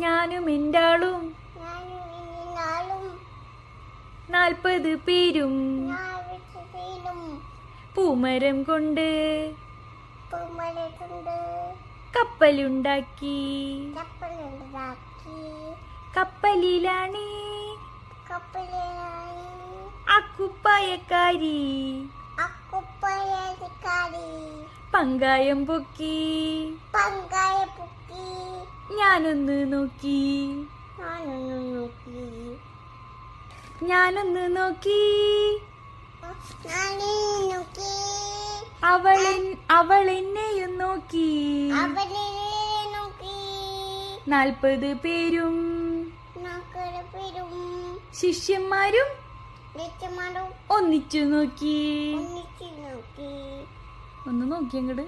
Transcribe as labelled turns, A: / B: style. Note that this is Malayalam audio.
A: ഞാനും എൻ്റാളും 40 പേരും പൂമരം കൊണ്ട് കപ്പലുണ്ടാക്കി. കപ്പലിലാണ് അക്കുപ്പായക്കാരി പങ്കായം പൊക്കി. ഞാനൊന്ന് നോക്കി അവൾ എന്നെയും നോക്കി. 40 പേരും ശിഷ്യന്മാരും ഒന്നിച്ചു നോക്കി. ഒന്ന് നോക്കി അങ്ങട്.